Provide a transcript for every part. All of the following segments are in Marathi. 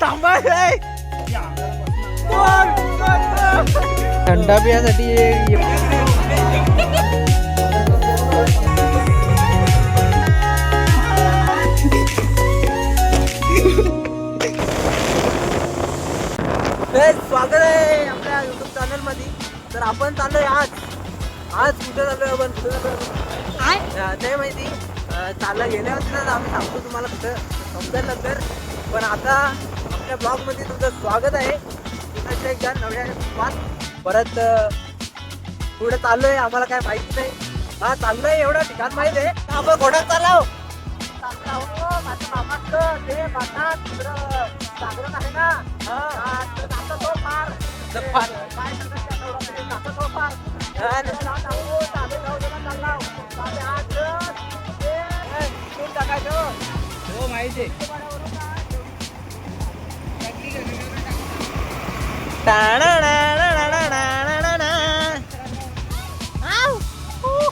थांबा थंडा पिण्यासाठी स्वागत आहे आपल्या युट्यूब चॅनल मध्ये. तर आपण चाललोय आज कुठे चाललोय आपण नाही माहिती. चालला गेल्या होती आम्ही सांगतो तुम्हाला कुठं समजायला नंतर. पण आता आपल्या ब्लॉग मध्ये तुमचं स्वागत आहे. एकदा नव्या परत पुढे चाललोय. आम्हाला काय माहिती नाही. हा चाललोय एवढं ठिकाण माहिती आहे. आपण घोडा चालव माझ्या मामाचं ते बाटा सागरण आहे ना. तो फार हो माहिती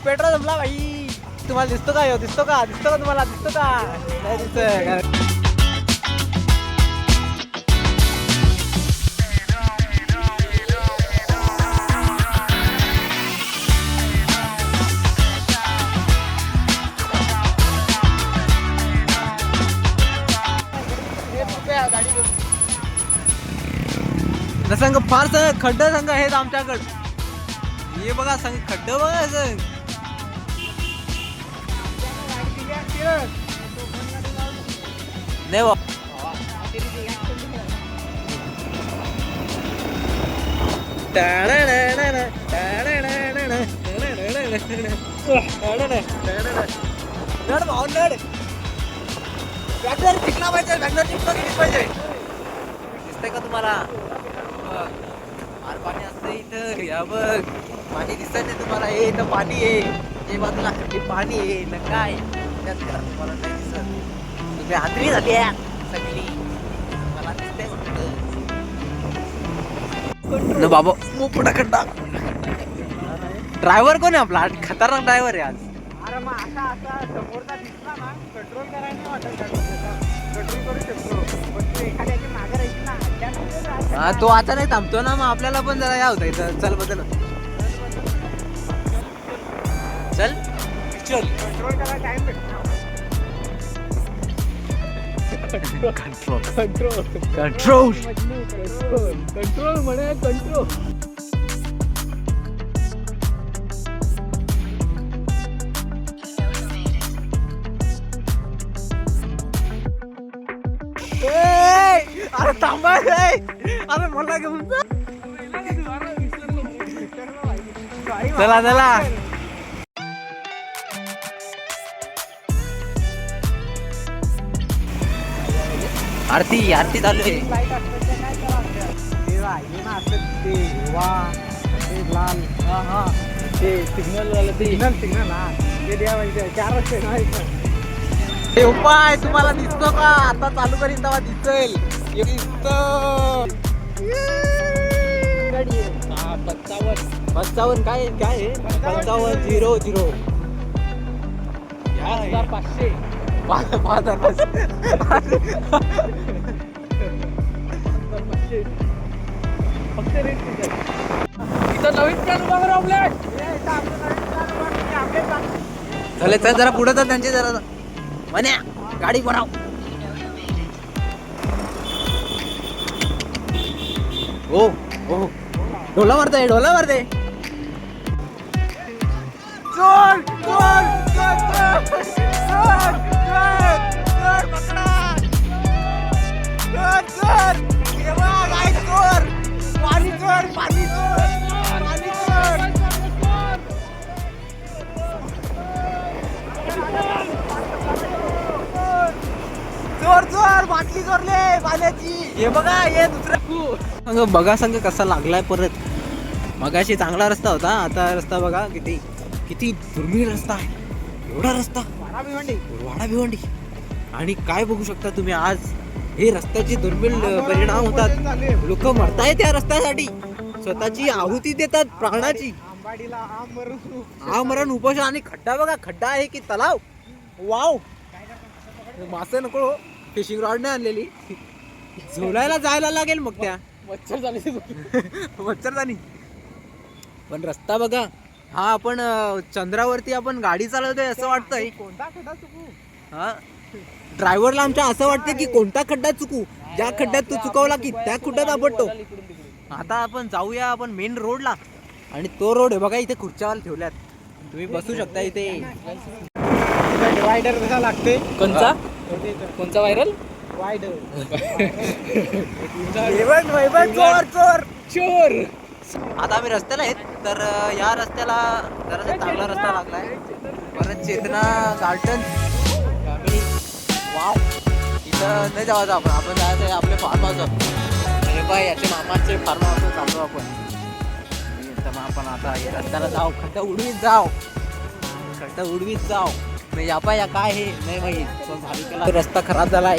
पेट्रोल जमला भाई. तुम्हाला दिसतो का? दिसतो का तुम्हाला? दिसतो का नाही? दिसत संघ फार खड्ड संघ आहेत आमच्याकडं. हे बघा संघ खड्ड बघा संघ. नाही टिकला पाहिजे. पाहिजे दिसतंय का तुम्हाला? पाणी असतं इथं. या बघ पाणी दिसत नाही तुम्हाला? हे इथं पाणी आहे. हे बाजूला पाणी आहे ना काय तुम्हाला नाही दिसत. तुम्ही आंधळी झाली सगळी. मला दिसतंय न बाबा मोठा खड्डा. ड्रायव्हर कोण आहे आपला? खतरनाक ड्रायव्हर आहे आज. अरे मग असा समोरचा दिसला ना कंट्रोल करायला नाही वाटत. कंट्रोल करू शकतो पण एखाद्याची मागे राहायची ना. हा तो आता नाही थांबतो ना. मग आपल्याला पण जरा या होता इथं. चल बदल चल चल. कंट्रोल करायला टाइम भेटतो. कंट्रोल कंट्रोल कंट्रोल कंट्रोल म्हणे कंट्रोल. अरे थांबा. अरे मला घेऊन चला चला. आरती चालू आहे. लाल सिग्नल हा ते द्या पाहिजे. 4 रस्ते हे उपाय तुम्हाला दिसतो का? आता चालू करीन तेव्हा दिसेल. गाडी 55 काय आहे? 5500 5,500 फक्त रेट इथं नवीन झाले. तर जरा पुढे तर त्यांचे जरा म्हण्या गाडी बनव. हो हो ढोला मारते. चोर चोर चोर बाटली चोरले पाण्याची. हे बघा हे दुसरं बघा संघ कसा लागलाय परत. मगाशी चांगला रस्ता होता. आता रस्ता बघा किती दुर्मिळ रस्ता आहे. एवढा रस्ता वाडा भिवंडी. आणि काय बघू शकता तुम्ही आज हे रस्त्याचे दुर्मिळ परिणाम होतात. लोक मरतायत त्या रस्त्यासाठी. स्वतःची आहुती देतात प्राणाची. आमरण उपोषण. आणि खड्डा बघा. खड्डा आहे की तलाव. वाव मासे नको. फिशिंग रॉड नाही आणलेली. झोलायला जायला लागेल मग त्या मच्छर झाले मच्छरदानी. पण रस्ता बघा हा, आपण चंद्रावरती आपण गाडी चालवतोय असं वाटतंय. कोणता खड्डा चुकू? हा, ड्रायव्हरला आमच्या असं वाटतं की कोणता खड्डा चुकू, ज्या खड्ड्यात तू चुकवला की त्या खड्ड्यात आपटतो. आता आपण जाऊया आपण मेन रोडला, आणि तो रोड आहे बघा, इथे खुर्च्यावर ठेवल्यात, तुम्ही बसू शकता इथे. डिवायडर कसा लागते? कोणचा कोणचा व्हायरल? चोर चोर. चोर. आता आम्ही रस्त्याला आहेत, तर या रस्त्याला जरा चांगला रस्ता लागलाय. परत चेतना गार्डन, वाव, इथं नाही जायचं आपण, आपण जायचं आहे आपले फार्म हाऊस. हे बाय याचे मामाचे फार्म हाऊस चाललो आपण. तर मग आपण आता या रस्त्याला जाऊ, खड्डा उडवीत जाऊ, खड्डा उडवीत जाऊ. नाही या पाय या काय हे नाही माहीत, पण भाविकाला रस्ता खराब झालाय.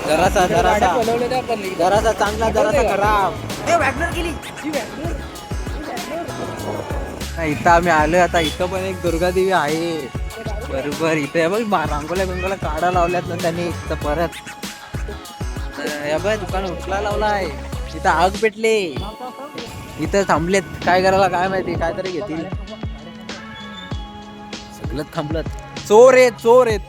जरासा जरासा चांगला, जरासा खराब. ते वॅगनर गेली. इथं आम्ही आलोय आता. इथं पण एक दुर्गादेवी आहे बरोबर. इथे बघ रांगोल्या बिंगोल्या काढा लावल्यात ना त्यांनी. इथं परत या बघ दुकान उठला लावलाय. इथं आग पेटले, इथं थांबलेत. काय करायला काय माहिती, काय तरी घेतील. सगळं थांबलं. चोर आहेत, चोर आहेत.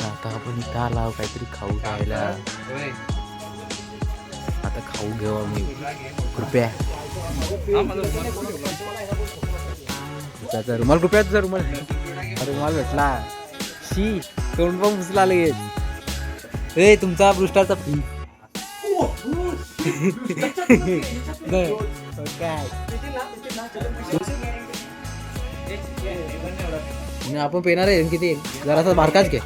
आता आपण इथं आला काहीतरी खाऊ खायला. आता खाऊ घेऊ आम्ही. कृपया तुझा रुमाल, कृपया तुझा रुमाल. रुमाल भेटला. शी तोंड पण पुसला लगेच. ए तुमचा पृष्ठाचा फी. आपण पेणार आहे किती, जरासा बारकाच घे.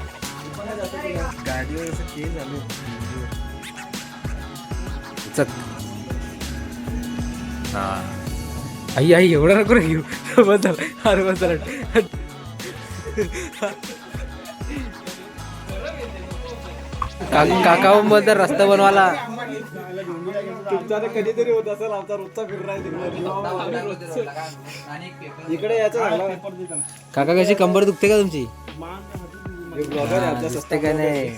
आई आई एवढं नको घेऊ. बस झालं, अरे बस झालं. काकाबद्दल रस्ता बनवायला कधीतरी होत असेल आमचा रोजचा फिरणार इकडे याचा. काका कशी कंबर दुखते का तुमची? ब्लॉगर का नाही,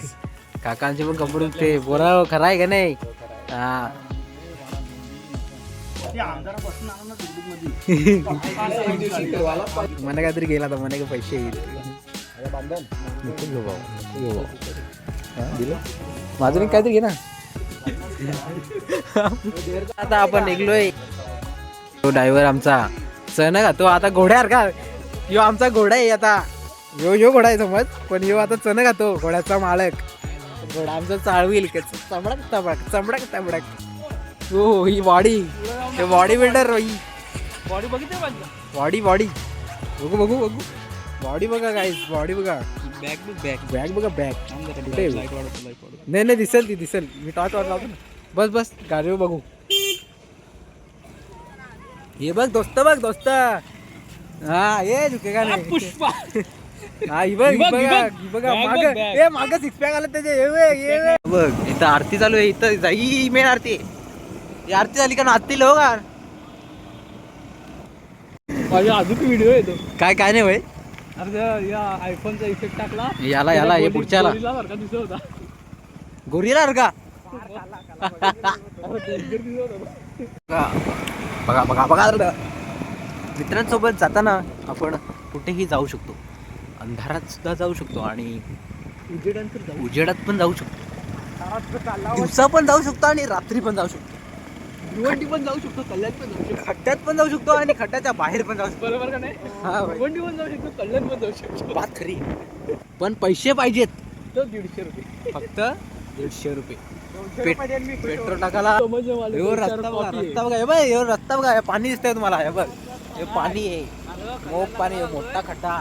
काकांची पण कंबर दुखते. बोला खरा आहे का नाही? हा मला काहीतरी गेला तर मला काही पैसे येईल. माझं काहीतरी घे ना. आता आपण निघलोय. तो ड्रायव्हर आमचा चण का तो आता घोड्यावर का, यो आमचा घोडा आहे आता. यो घोडा आहे समज, पण यो आता चण खातो, घोड्याचा मालक. घोडा आमचा चालवील चमडक चमडक चमडक चमडक. हो ही बॉडी, बॉडी बिल्डर. बॉडी बघितली माझी. बॉडी बॉडी बघू बघू बघू. बॉडी बघा काय, बॉडी बघा. बॅग बॅग बॅग बघा, बॅग. लाईट वाढवतो. नाही नाही दिसेल, ती दिसेल. मी टॉर्च लावतो ना. बस बस गाडीवर बघू. हे बघ दोस्त, बघ दोस्त. हा ये झुके का नाही. पुष्पा. हा ही बघ, बघा माग. ए माग सिक्स पॅक आलं त्याचे. ये बघ इथं आरती चालू आहे. इथं ही मेन आरती आहे. ही आरती झाली का नाचतील हो का. माझ्या अजून व्हिडिओ येतो. काय काय नाही भाई. अरे या आयफोनचा इफेक्ट टाकला याला हे पुढच्याला दिसत होता. गोरीला का बघा बघा बघा. मित्रांसोबत जाताना आपण कुठेही जाऊ शकतो. अंधारात सुद्धा जाऊ शकतो आणि उजेडात पण जाऊ शकतो. दिवसा पण जाऊ शकतो आणि रात्री पण जाऊ शकतो. भिवंडी पण जाऊ शकतो, कल्याण पण जाऊ शकतो, खड्ड्यात पण जाऊ शकतो आणि खड्ड्याच्या बाहेर पण जाऊ शकतो. बरोबर का नाही? हा भाई. भिवंडी पण जाऊ शकतो, कल्याण पण जाऊ शकतो. बात खरी. पण पैसे पाहिजेत. तो 150 रुपये फक्त 150 रुपये. पेट्रोल टाकायला. ह्यो रस्ता बघा, रस्ता बघा. हे बघ ह्यो रस्ता बघा. हे पाणी दिसतंय तुम्हाला. हे बघ हे पाणी आहे, मोठ पाणी आहे, मोठा खड्डा.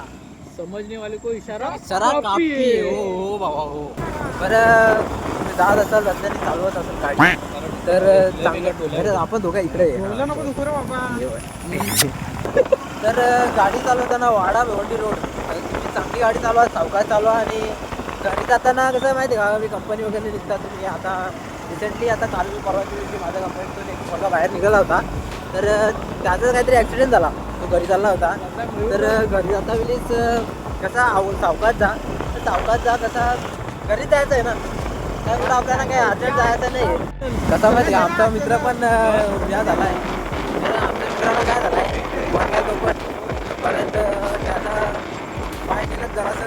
समजने वाले को इशारा सरा कापी आहे. हो बाबा हो. बरं तुम्ही जात असाल रस्त्याने चालवत असाल गाडी तर चांगलं. आपण दोघं इकडे तर गाडी चालवताना वाडा भिवंडी रोड तुम्ही चांगली गाडी चालवा, सावकाश चालवा. आणि गाडी जाताना कसं आहे माहिती आहे का, मी कंपनी वगैरे निघतात. तुम्ही आता रिसेंटली आता काल परवाच्या दिवशी माझ्या कंपनीतून एक मुलगा बाहेर निघाला होता. तर त्याचा काहीतरी ॲक्सिडेंट झाला. तो तो घरी चालला होता. तर घरी जाता वेळेस कसा सावकाश जा, तर सावकाश जा कसा घरी जायचं आहे ना, काय कुठं आपल्याला काय अर्जंट जायचं नाही. कसा माहिती का आमचा मित्र पण या झाला आहे. आमच्या मित्राला काय झालं आहे वाटला तो पण परत त्याला पाय केलं जरासं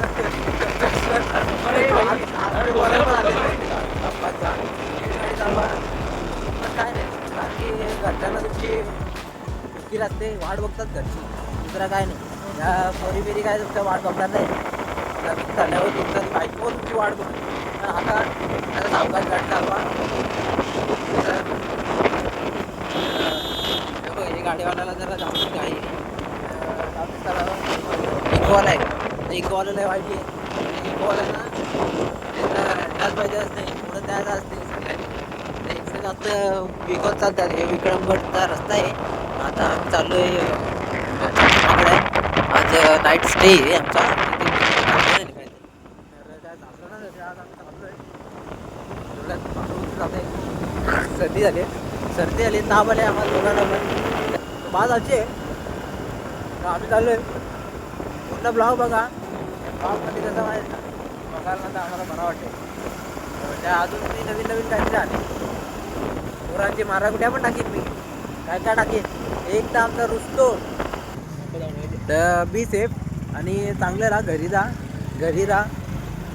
काय नाही बाकी घरच्यांना तुमची वकील असते वाट बघतात घरची, दुसरा काय नाही. या पोरी बिरी काय तुमच्या वाट बघणार नाही. लग्न झाल्यावर तुमचा बायको तुमची वाट बघतो. आता आता सावकाश गाडी चालवा. हे गाडीवाल्याला जरा जास्त घाई इकोवाला आहे. इकोवाल्याला वाईट आहे. इकोवाल्याला त्याच पाहिजे असते पुढं द्यायचं असते सगळ्यांनी. इकडे जास्त विकत चालतात. हे विक्रमगडचा रस्ता आहे. आता आम्ही चाललो आहे आज नाईट स्टे आहे आमचा. सर्दी झाली ताप आले आम्हाला दोघांना पण बाज आजची आहे. आम्ही चाललो आहे पूर्ण ब्लॉग बघा. ब्लॉगमध्ये कसं माहिती बघायला तर आम्हाला बरं वाटते. त्या अजून मी नवीन काहीतरी आले पोरांची माराकुट्या पण टाकीन मी. काय काय टाकीन एक तर आमचा रुसतो तर बी सेफ आणि चांगलं राहा.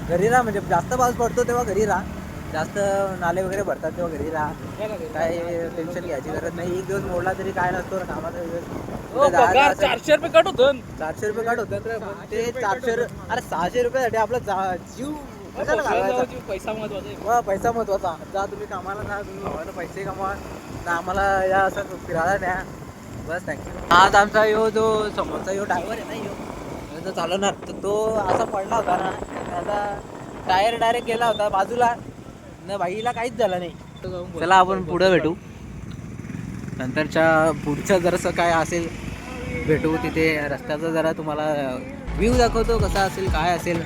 घरी राहा म्हणजे जास्त पाऊस पडतो तेव्हा घरी राहा. जास्त नाले वगैरे भरतात तेव्हा घरी राहा. काय टेन्शन घ्यायची गरज नाही. एक दिवस मोडला तरी काय नसतो ना कामाचा दिवस. 400 रुपये कट होतं. 400 रुपये काढ होतात पण ते 400 अरे 600 रुपयासाठी आपला जीव कशाला घालवायचा. पैसा महत्वाचा आहे. वा पैसा महत्वाचा. जा तुम्ही कामाला जा, तुम्ही भावानं पैसे कमवा ना आम्हाला या असं फिरायला न्या. बस थँक्यू. आज आमचा यो जो समोरचा यो ड्रायव्हर आहे ना यो जो चालवणार तर तो असा पडला होता ना त्याचा टायर डायरेक्ट गेला होता बाजूला ना. बाईला काहीच झालं नाही. चला आपण पुढं भेटू. नंतरच्या पुढचं जरासं काय असेल भेटू तिथे. रस्त्याचा जरा तुम्हाला व्ह्यू दाखवतो कसा असेल काय असेल.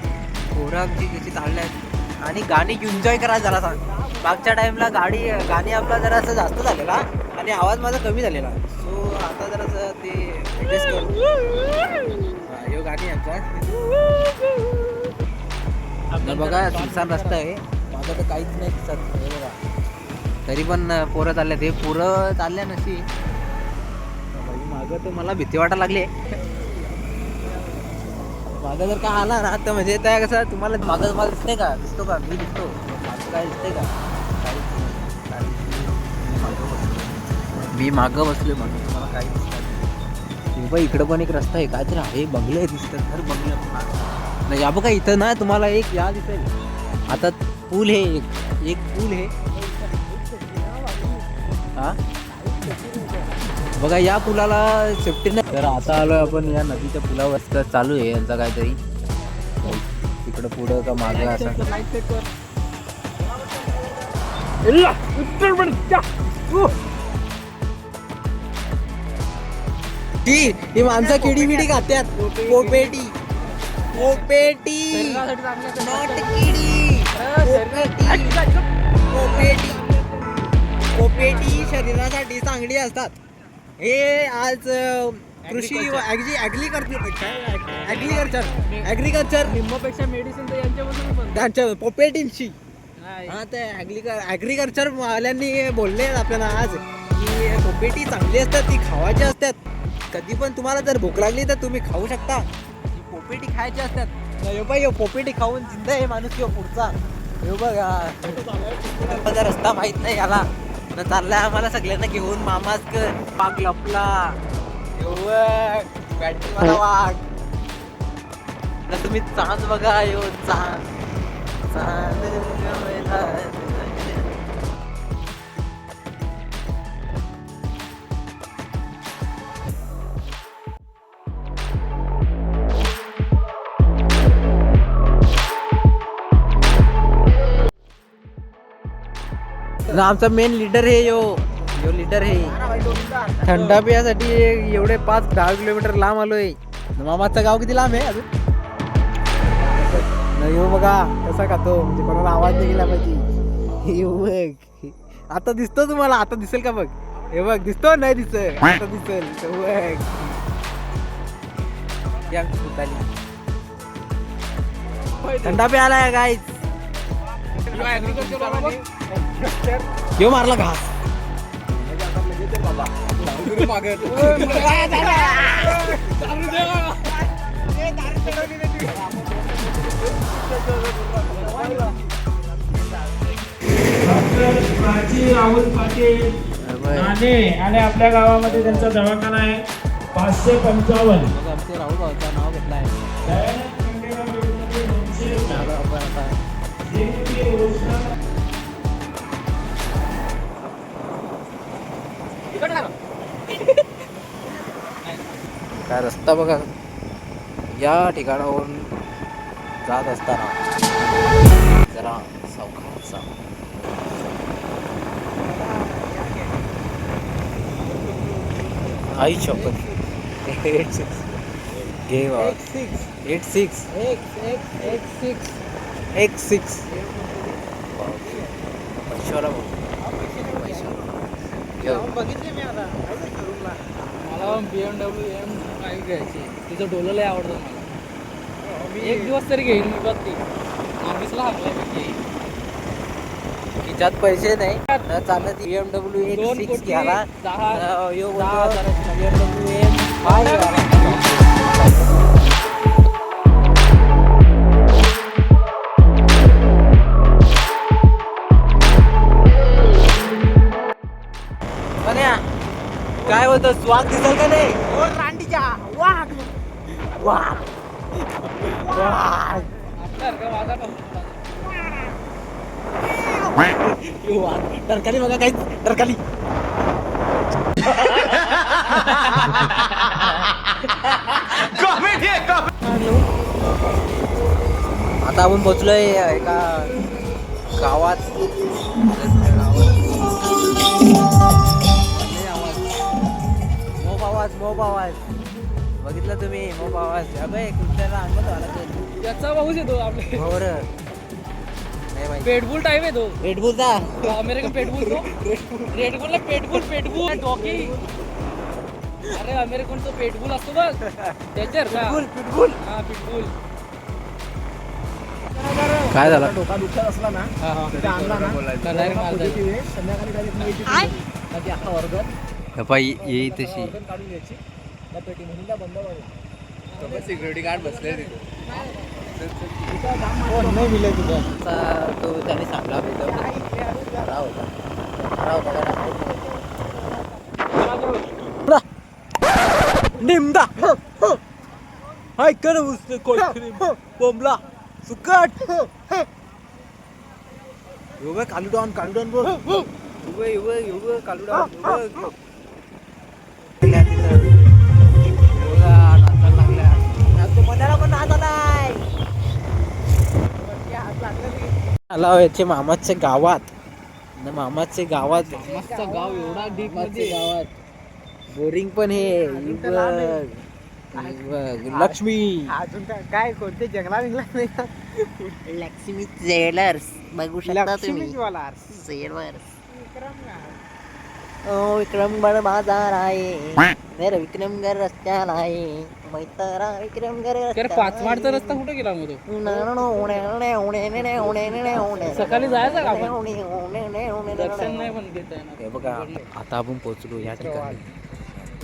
पोरांची कशी चालल्यात आणि गाणी एन्जॉय करा जरा सांग. मागच्या टाईमला गाणी आपला जरासं जास्त झालेला आणि आवाज माझा कमी झालेला. सो आता जरासं ते ॲडजस्ट करू. यो गाणी आमचा बघा सुनसान रस्ता आहे. माझं तर काहीच नाही दिसत हे बघा. तरी पण पोरं चालल्या ते पोरं चालल्या नशी. मागं तर मला भीती वाटायला लागली. मागं जर का आला ना तर म्हणजे त्या कसं तुम्हाला मागं मला दिसते का दिसतो का मी दिसतो मागं काय दिसते का मी मागं बसलोय मागं तुम्हाला काही दिसत नाही. इकडं पण एक रस्ता आहे काहीतरी आहे बंगले दिसतात घर बंगले नाही. या बघा इथं ना तुम्हाला एक या दिसेल आता पूल हे एक पूल हे हा बघा या पुलाला सेफ्टी नाही. तर आता आलोय आपण या नदीच्या पुलावर. चालू आहे यांचा काहीतरी तिकडं पुढं का मागं असं. ही माणसं किडी बिडी खात्यात. पोपेटी नॉट किडी. पोपेटी शरीरासाठी चांगली असतात. हे आज कृषी ॲग्रिकल्चर निम्मपेक्षा मेडिसिन तर यांच्यापासून पण त्यांच्या पोपेटींची. हा ते ॲग्रिकल्चर वाल्यांनी बोलले आपल्याला आज की पोपेटी चांगली असतात ती खावायची असतात. कधी पण तुम्हाला जर भूक लागली तर तुम्ही खाऊ शकता. पोपेटी खायची असतात. हे बाई पोपेटी खाऊन जिंदा आहे माणूस किंवा पुढचा. हे बघा रस्ता माहित नाही याला न चाललाय आम्हाला सगळ्यांना घेऊन मामाच वाघ लपला. बॅटरी मला वाघ न तुम्ही चांद बघा यो चांद. आमचा मेन लीडर हे यो लीडर हे थंडा पियासाठी एवढे 5-10 किलोमीटर लांब आलोय. मामाचं गाव किती लांब आहे अजून. यो बघा कसा खातो म्हणजे कोणाला आवाज नाही गेला पाहिजे. बघ आता दिसतो तुम्हाला. आता दिसेल का बघ. हे बघ दिसतो नाही दिसत आता दिसेल. बघ ही आमची पुताली थंडा प्यायला गाईच ह्यो मारला घास प्राची राहुल पाटील नाणे आणि आपल्या गावामध्ये त्यांचा दवाखाना आहे 555. आमचे राहुल भाऊचं नाव घेतलं आहे दयानंद खंडेराव विरुद्ध 200. जेपी रोशना काय रस्ता बघा या ठिकाणावरून जात असताना जरा सावकाश आई शपथ 86 घे 86 बघितले मी आता मला BMW M5 घ्यायची तिचं डोलं लय आवडतं मला एक दिवस तरी घेईन मी बघ ती ऑफिसला हाकलाय मी घेईन खिच्यात पैसे नाही चालत BMW 2 86 कोटी घ्यायला 10,000 BMW M5 घ्यायला काय होतं स्वाद दिसल का नाही रांडीच्या वाघ वाघ वाघ तरकारी बघा काही तरकारी आता आपण पोहोचलोय एका गावात मोब आवाज बघितलं तुम्ही मोब आवाज अबे कुठल्याला अंगत आला याचा भाऊच येतो आपले बरोबर नाही माहिती पेटबुल टाईप आहे तो रेडबुलचा अमेरिकन पेटबुल तो रेडबुलला पेटबुल डॉकी अरे अमेरिकन तो पेटबुल असतो बघ त्याच्यावर का पिटबुल हा पिटबुल काय झालं डोका दुखत असला ना तिथे आणला ना संध्याकाळी डायरेक्ट अख्खा वर्ग बाई येई तशी काढून घ्यायची त्या पेटी म्हणून बंद करेल सिक्युरिटी गार्ड बसले तिथे नाही मिळेल तुझं तो त्याने सांगला होता निमदा हाय कर उसने कोई बोंबला सुकट योगा कालू डाऊन बोल योगा कालू डाऊन आला याचे मामाच्या गावात मामाच्या गावात मस्त गाव एवढा डीप मध्ये गावात बोरिंग पण हे लक्ष्मी अजून काय कोणते जंगला विंगला नाही का लक्ष्मी ज्वेलर्स बघू शकता तुम्ही ज्वेलर्स ज्वेलर्स विक्रमगड बाजार आहे मेरा विक्रमगड रस्त्याला आहे मैत्रा विक्रमगड अरे 5 माडचा रस्ता कुठे गेला मग तो सकाळी जायचं का आपण दर्शन नाही पण घेता येणार हे बघा आता आपण पोहोचलो या ठिकाणी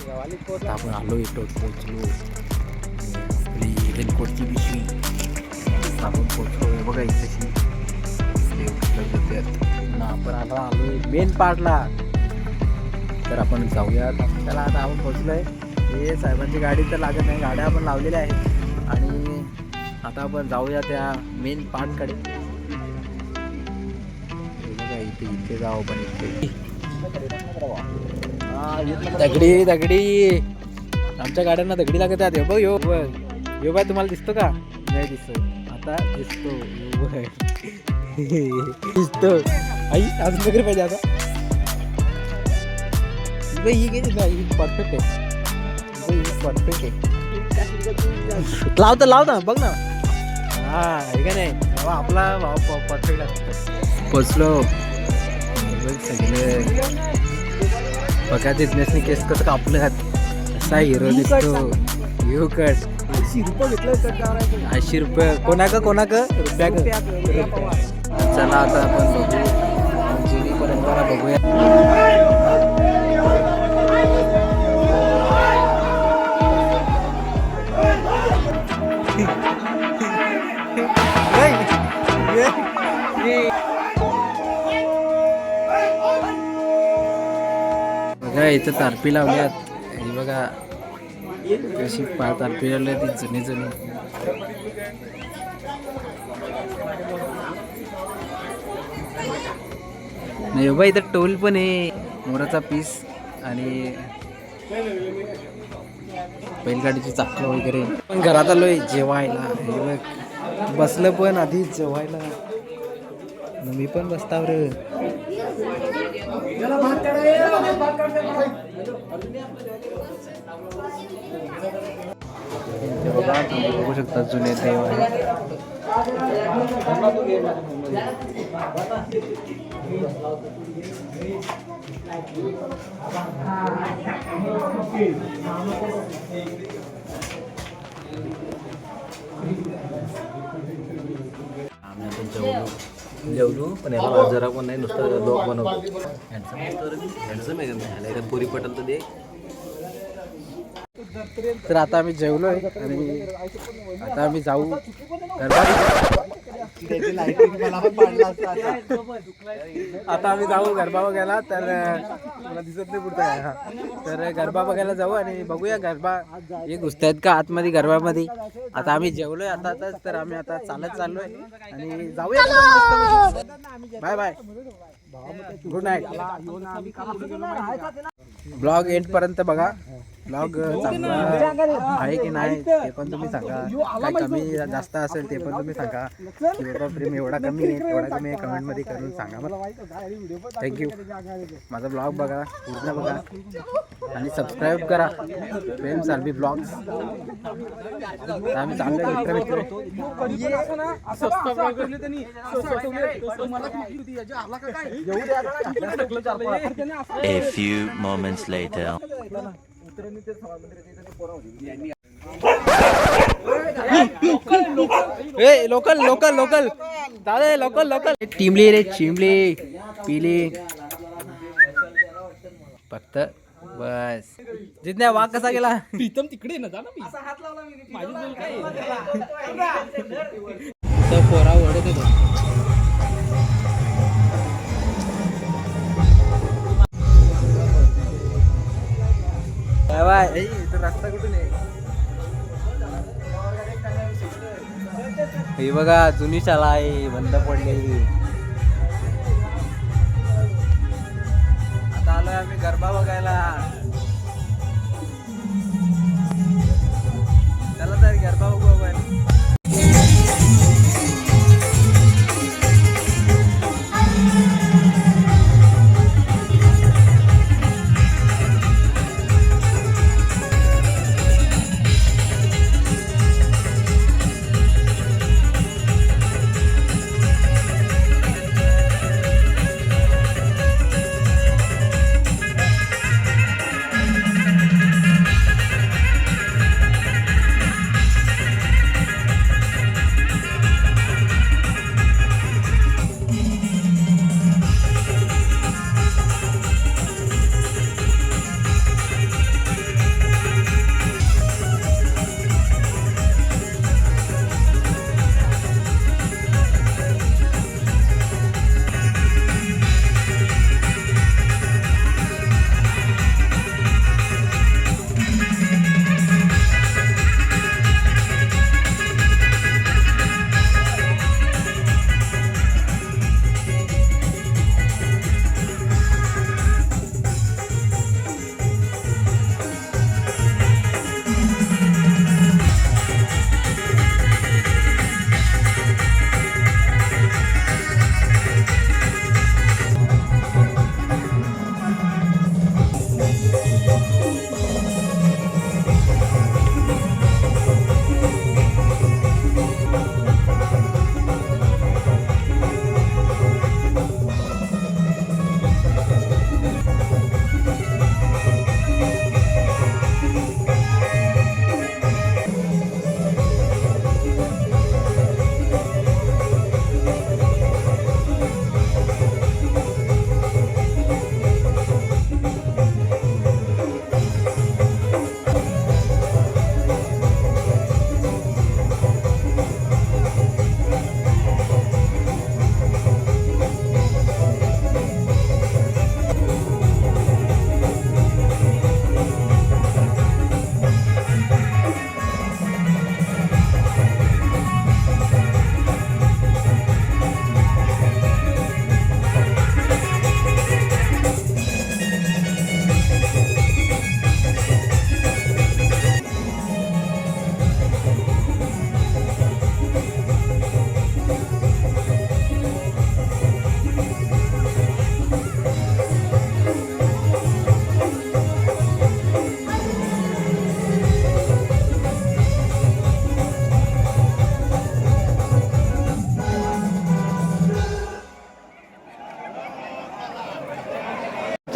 आता आपण आलो इथं पोहोचलो आपली रेनकोटची पिशवी आपण पोहोचलो हे बघा इथेशी आपण आता आलो मेन पार्टला तर आपण जाऊया त्याला आता आपण पोहोचलोय हे साहेबांची गाडी तर लागत नाही गाड्या आपण लावलेल्या आहेत आणि आता आपण जाऊया त्या मेन पार्टकडे इथे जाऊ पण इथे दगडी दगडी आमच्या गाड्यांना दगडी लागत आहेत बघ यो यो बाय तुम्हाला दिसतो का नाही दिसतो आता दिसतो दिसतो आई अजून वगैरे पाहिजे आता ही गेली ना ही परफेक्ट आहे परफेक्ट आहे लाव ना बघ ना हा हे का नाही आपला परफेक्ट आहे पोचलो सगळे बघा बिझनेसनी केस कसं कापलं असा हिरो दिसतो यू कट ₹80 कोणाक रुपया चला आता आपण बघू जुनी परंपरा बघूया. बघा इथं तारपी लावल्यात ही बघा कशी तारपी लावली ती जुनी नाही बाबा इथं टोल पण आहे मोराचा पीस आणि बैलगाडीची चाकलं वगैरे. पण घरात आलोय जेवायला हे बघ बसलं पण आधी जेवायला मी पण बसताव रे. बघू शकता जुने देव आहे. जेवलो पण याला जरा पण नाही नुसतं डॉग बनवतो. हँडसम आहे पुरी पटल तर दे. तर आता आम्ही जेवलोय आणि आता आम्ही जाऊ आता आम्ही जाऊ गरबा बघायला. तर मला दिसत नाही पुढचं काय. हा तर गरबा बघायला जाऊ आणि बघूया गरबा हे घुसतायत का आतमध्ये गरबामध्ये. आता आम्ही जेवलोय आताच तर आम्ही आता चालत चाललोय आणि जाऊया. Bye bye good night. Blog end पर्यंत बघा. ब्लॉग चांगला आहे की नाही ते पण तुम्ही सांगा. काय कमी जास्त असेल ते पण तुम्ही सांगा की बाबा प्रेम एवढा कमी आहे कमेंटमध्ये करून सांगा मला. थँक्यू. माझा ब्लॉग बघा पूर्ण बघा आणि सबस्क्राईब करा प्रेम साल्वी ब्लॉग्स. आम्ही चांगले मित्र A few moments later. Local local local दादा लोकल लोकल टिमली रे चिमली पिली फक्त बस. जितण्या वाघ कसा गेला प्रीतम तिकडे ना जा ना. माझी बोल काय पोरा ओढत होतो. रस्ता कुठून आहे हे बघा जुनी शाळा आहे बंद पडलेली. आता आलोय आम्ही गरबा बघायला. चला तर गरबा बघू आपण.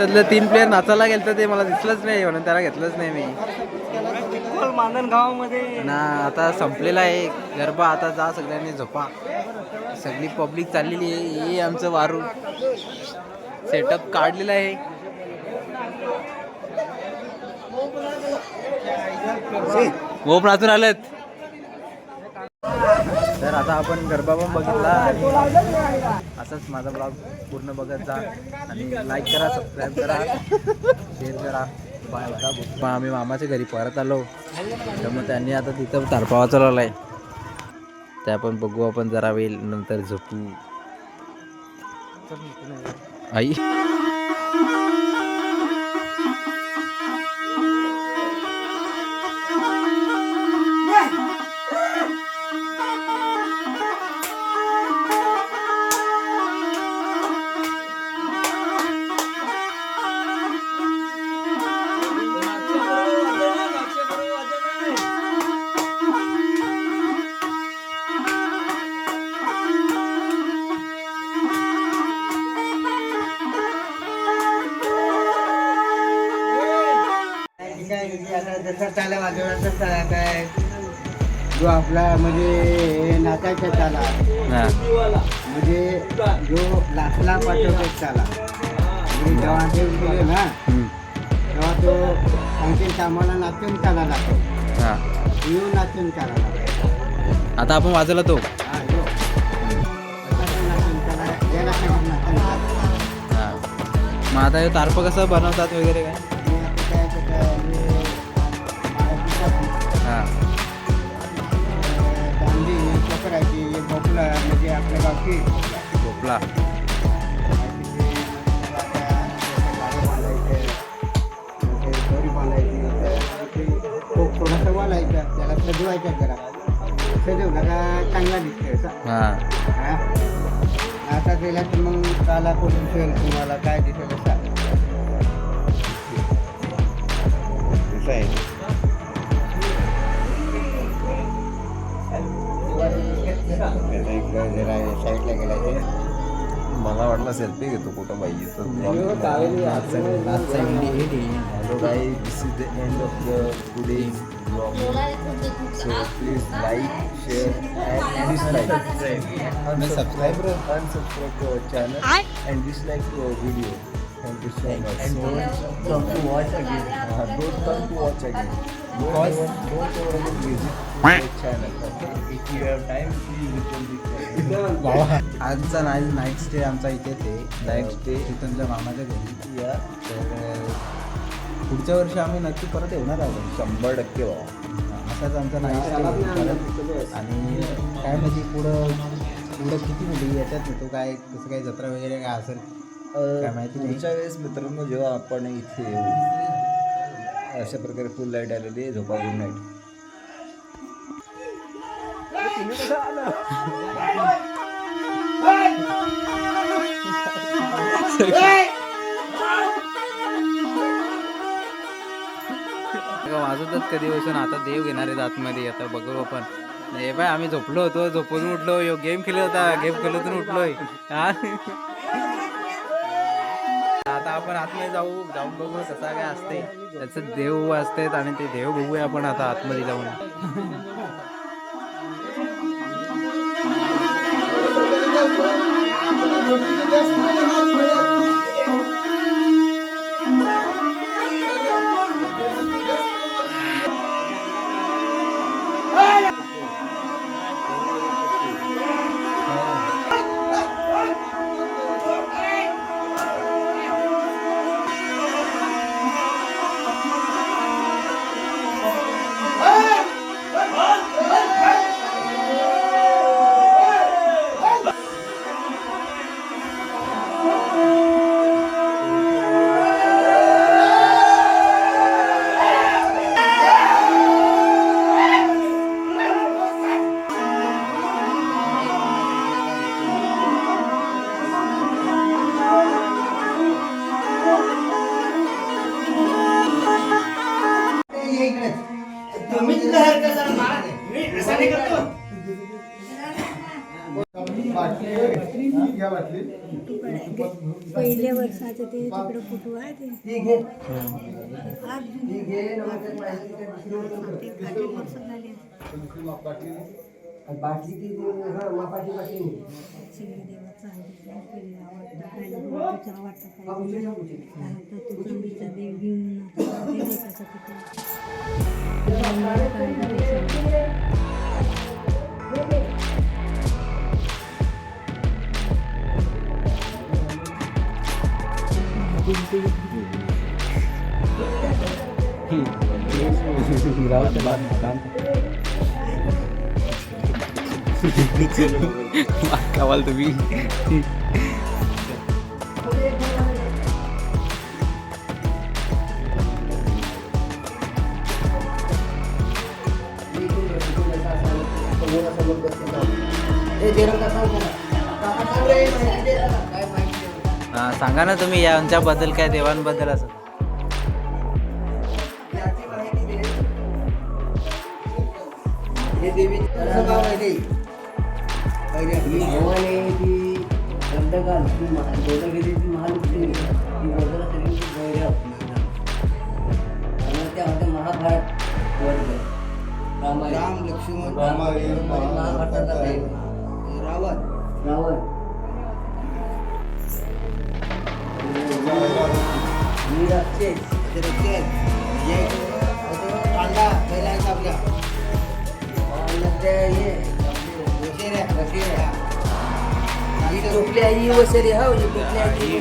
त्याच्यातले 3 प्लेयर नाचायला गेलं तर ते मला दिसलंच नाही म्हणून त्याला घेतलंच नाही मी मांदणगावामध्ये ना. आता संपलेला आहे गरबा. आता जा सगळ्यांनी झोपा. सगळी पब्लिक चाललेली आहे. हे आमचं वारू सेटअप काढलेलं आहे. मोप नाचून आलेत. तर आता आपण गरबा पण बघितला आणि असंच माझा ब्लॉग पूर्ण बघत जा आणि लाईक करा, सबस्क्राईब करा, शेअर करा. Bye bye. आम्ही मामाच्या घरी परत आलो तर मग त्यांनी आता तिथं तारपावा चालवला आहे. त्या पण बघू आपण जरा वेळ नंतर झोपू. आई जसा चाला वाजवण्याचा चाला काय जो आपला म्हणजे नाचायचा चाला म्हणजे जो लासला पाठवतो चाला म्हणजे जेव्हा ते गेले ना तेव्हा तो सांगतील कामाला नाचून चाला लागतो. येऊन नाचून चाला लागतो. आता आपण वाजवला तो. मग आता हे तारप कसं बनवतात वगैरे काय? भोपला म्हणजे आपल्या गावची भोपला दोरी बांधायची थोडासा वालायचा त्याला सजवायचा जरा सजवला का चांगला दिसते असा. आता गेला तर मग काला कोण दिसेल तुम्हाला काय दिसेल असा आहे. जरा साईडला गेला ते मला वाटलं सेल्फी घेतो कुठं पाहिजे hello guys, this is the end of the today's blog. So please like, share end dislike subscribe unsubscribe to our channel and dislike to our video. Thank you so much. and don't come to watch again. Don't come to watch again. Don't ever visit our channel. Okay? If you have time, please visit the channel. आजचा नाईट स्टे आमचा इथेच आहे. Next day. तुमच्या मामाच्या घरी. या तर पुढच्या वर्षी आम्ही नक्की परत येणार आहोत. 100% बाबा. असाच आमचा नाईट स्टे परत. आणि काय म्हणजे पुढं किती म्हणजे याच्यात येतो काय कसं काय जत्रा वगैरे काय असेल काय माहिती नाही. पुढच्या वेळेस मित्रांनो जेव्हा आपण इथे येऊ अशा प्रकारे फुल लाईट आलेली आहे. झोपा गुड नाईट. वाजवतात कधी बसून. आता देव घेणार आहेत आतमध्ये. आता बघू आपण. नाही बाय आम्ही झोपलो होतो. झोपून उठलो. यो गेम खेळत होता. गेम खेळतून उठलोय. आता आपण आतमध्ये जाऊन बघू कसं काय असते. त्याचं देव असतात आणि ते देव बघूया आपण आता आतमध्ये जाऊन. पहिल्या वर्षाचं ते तिकडं फोटो आहे ते आज आठ वर्ष झाले बाटली ती मापाची बाटली सगळे देवाचं आवडतं तुझं मीचा देव घेऊन देवाचा कावाल तुम्ही सांगा ना तुम्ही यांच्याबद्दल काय देवांबद्दल असं हे देवीचं गाव आहे ते पहिले ही भवानी ती दंडकाल ती गोदागिरीची महालक्ष्मी ती वगैरे सगळी गैर आणि त्यामध्ये महाभारत वर्ग राम लक्ष्मण महाभारताचा रावण रावण राक्षस कांदा पहिला आपल्या टोपली आई वसरी हा टोपली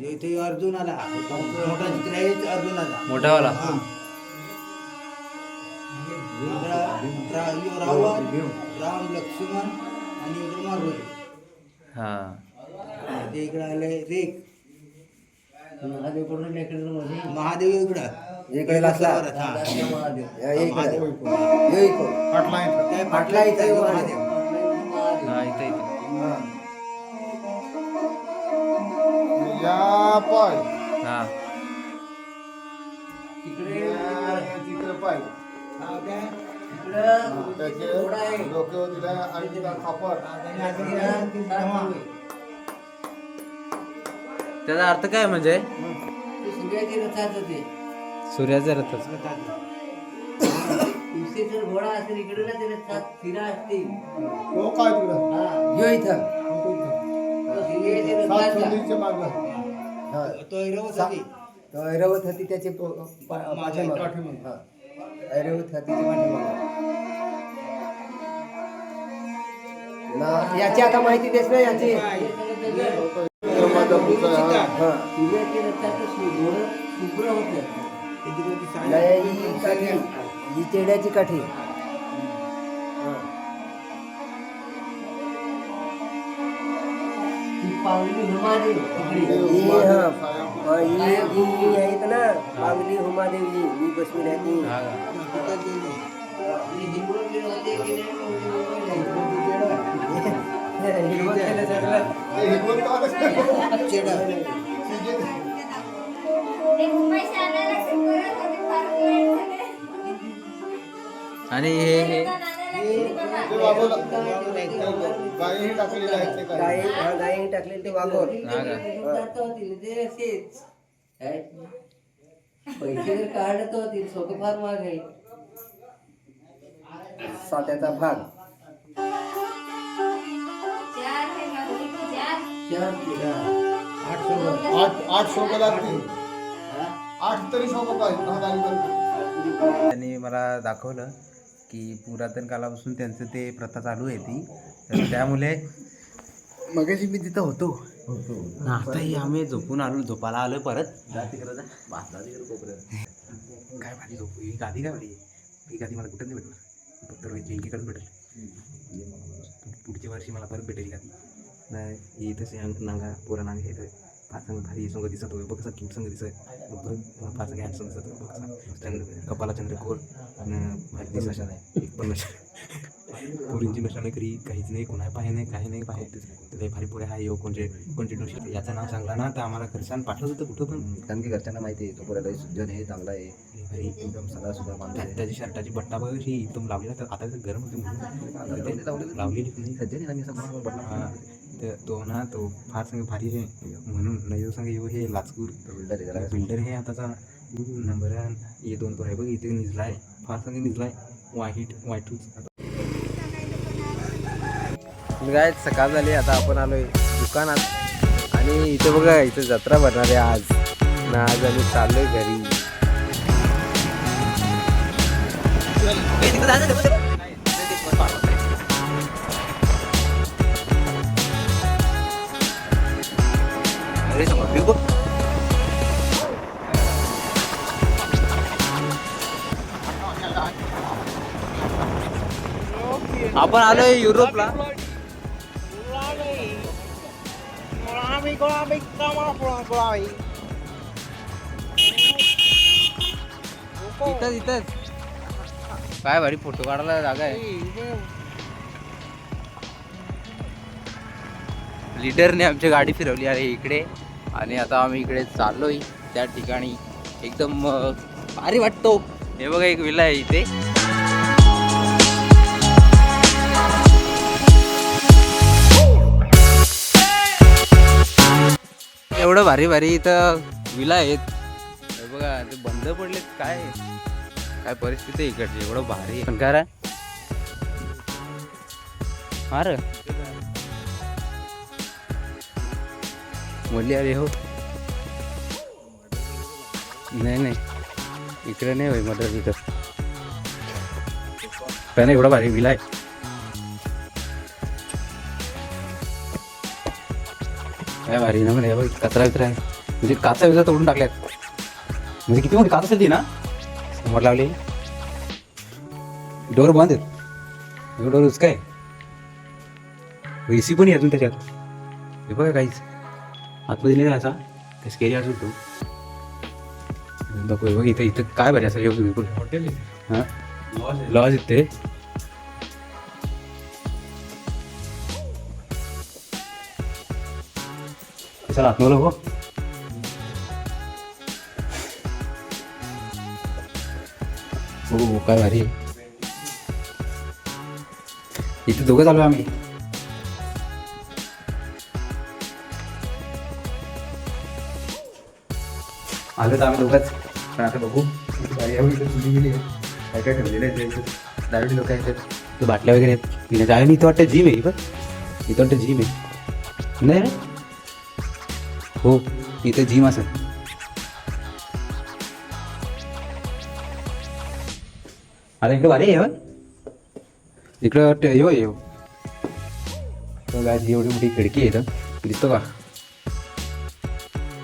इथे अर्जुन आला मोठा चित्र आहे अर्जुनाचा मोठावाला रावण राम लक्ष्मण आणि इकडे मारुती हा ते इकडे आले रेख महादेव इकडे लागला फाटला इथे महादेव हा इथे हा त्याचा अर्थ काय म्हणजे सूर्याचा रथच घोडा असेल इकडे ना त्याला 7 फिरा असतील तो ऐरावत हाती त्याचे ऐरावत हातीचे पाठीमागे याची आता माहिती देस ना याची शुभ्र होत ही चेड्याची काठी पावली हुमादेव आहेत ना पावली हुमादेव ही बसवी आणि हे गाई टाकलेले ते वाघोर पैसे जर काढले तर स्वतः फार महाग आहे सात्याचा भाग 800 लागतील 8 तरी 100 त्यांनी मला दाखवलं की पुरातन कालापासून त्यांचं ते प्रथा चालू आहे ती तर त्यामुळे मगाशी मी तिथं होतो आताही आम्ही झोपायला आलो परत काय भाजी झोपू ही गादी काय भाजी ही गादी मला कुठं नाही भेटणार फक्त लिंकीकडून भेटेल पुढच्या वर्षी मला परत भेटेल गादी नाही इथंच नांगा पुरा नांगा येतं फार चांगलं भारी संग दिसत होय बघ कसा किम संग दिसत फार चांगलं हँडसम दिसत बघ कसा कपाला चंद्रकोर भारी दिसत नाही एक पण नशा पोरींची नशा नाही करी काहीच नाही कोणा पाहे नाही काही नाही पाहे तिथे भारी पोरे आहे कोणते डोशी याचं नाव सांगलं ना तर आम्हाला खर्चानं पाठवत होतं कुठं पण कारण की घरच्यांना माहिती आहे तो पोराला सुजन आहे चांगला आहे भारी एकदम सदा सुद्धा माणूस आहे. त्याची शर्टाची बट्टा बघ ही एकदम लावलेला तर आता तर गरम होते म्हणून लावलेली नाही सज्जन आहे ना मी असं कोणाला बदला हा तर तो ना तो फार संग भारी आहे म्हणून नाही संग येऊ हे लाचकूर बिल्डर आहे त्याला बिल्डर हे आताचा नंबर हे 2 पोर आहे बघ इथे निजलाय फार संग निजलाय वाईटूच काय सकाळ झाली आता आपण आलोय दुकानात आणि इथे बघा इथे जत्रा भरणार आहे आज ना आज आम्ही चाललोय घरी आपण आलोय युरोपला इथंच काय भारी फोटो काढायला जागा आहे लीडरने आमची गाडी फिरवली आहे इकडे आणि आता आम्ही इकडे चाललोय त्या ठिकाणी एकदम भारी वाटतो हे बघा एक विला आहे इथे एवढं भारी भारी इथं विला आहेत हे बघा ते बंद पडलेत काय काय परिस्थिती आहे इकडची एवढं भारी पण काय अरे म्हणली अरे हो नाही इकडे नाही होय मदर तिथं काय नाही एवढा भारी विला आहे काय भारी ना म्हणजे कचरा विचरा आहे म्हणजे काचा विचा तोडून टाकल्यात म्हणजे किती मोठी काच असेल ती ना समोर लावली डोर बंद आहेत डोर काय एसी पण आहे अजून त्याच्यात हे बघा काहीच आतमध्ये नाही जायचा त्या स्केरी अजून तो बघ बघ इथं काय बरे असं येऊ बिलकुल हॉटेल हां लॉज इथे चला आत हो हो काय भारी इथे दोघं चालू आम्ही आलो तर आम्ही दोघंच पण आता बघू चुली गेली काय काय ठेवलेलं आहे दारू लोक आहेत बाटल्या वगैरे आहेत पिण्याच्या आहे इथं वाटतं जिम आहे पण इथं वाटतं जिम आहे नाही रे हो इथं जिम असेल आता इकडं भारी आहे इकडं येऊ बघा एवढी मोठी खिडकी आहे इथं दिसतो का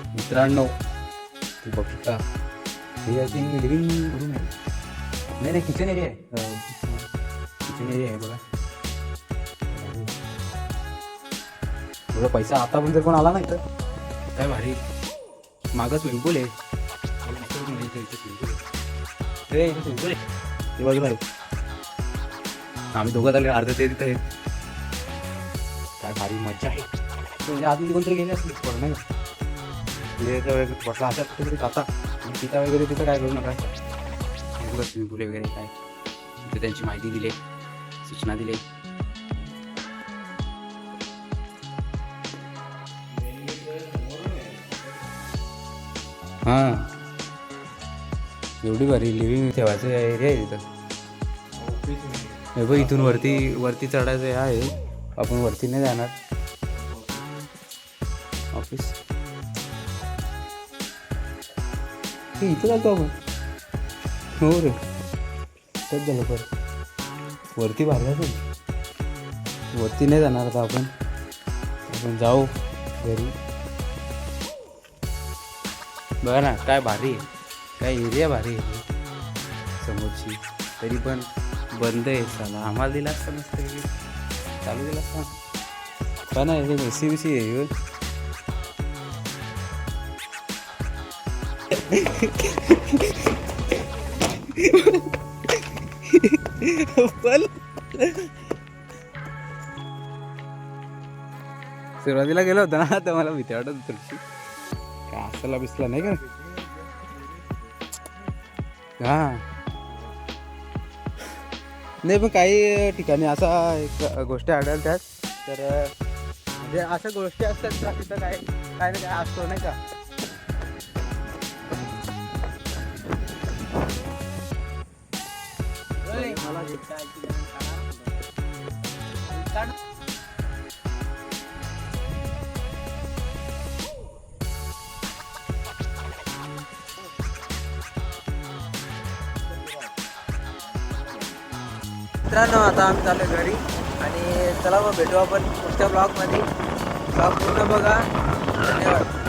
मित्रांनो बघता हे आय थिंक लिव्हिंग रूम आहे नाही किचन एरिया आहे किचन एरिया आहे बघा थोडा पैसा आता पण जर कोण आला नाही तर काय भारी मागं स्विमिंग पूल आहे स्विमिंग पूल आहे ते बाजूला आहे आम्ही दोघं झाले अर्ध ते तिथं आहे काय भारी मजा आहे म्हणजे आधी कोणतरी गेले असतील पण नाही बसला अशात कुठेतरी खाता पिता वगैरे तिथं काय करू नका स्विमिंग पूल वगैरे काय तिथे त्यांची माहिती दिली सूचना दिली हां एवढी भारी लिव्हिंग ठेवायचं एरिया आहे तिथं हे बघ इथून वरती चढायचं आहे आपण वरती नाही जाणार ऑफिस इथं जातो आपण हो रे तेच झालं पर वरती भारी असेल वरती नाही जाणार आता आपण जाऊ घरी बघा ना काय भारी आहे काय एरिया भारी आहे समोरची तरी पण बंद आहे साला आम्हाला दिला असता नसतं चालू दिला असता का नाही एसी बीसी आहे पण सुरुवातीला गेलो होतो ना तर मला भीती वाटत होती थोडीशी. काय असला बिसला नाही का. हा नाही पण काही ठिकाणी असा एक गोष्टी आढळतात तर म्हणजे अशा गोष्टी असतात का तिथं काय काय ना काय असतो नाही का. मित्रांनो आता आम्ही चालू घरी आणि चला मग भेटू आपण पुढच्या ब्लॉगमध्ये. ब्लॉग पूर्ण बघा. धन्यवाद.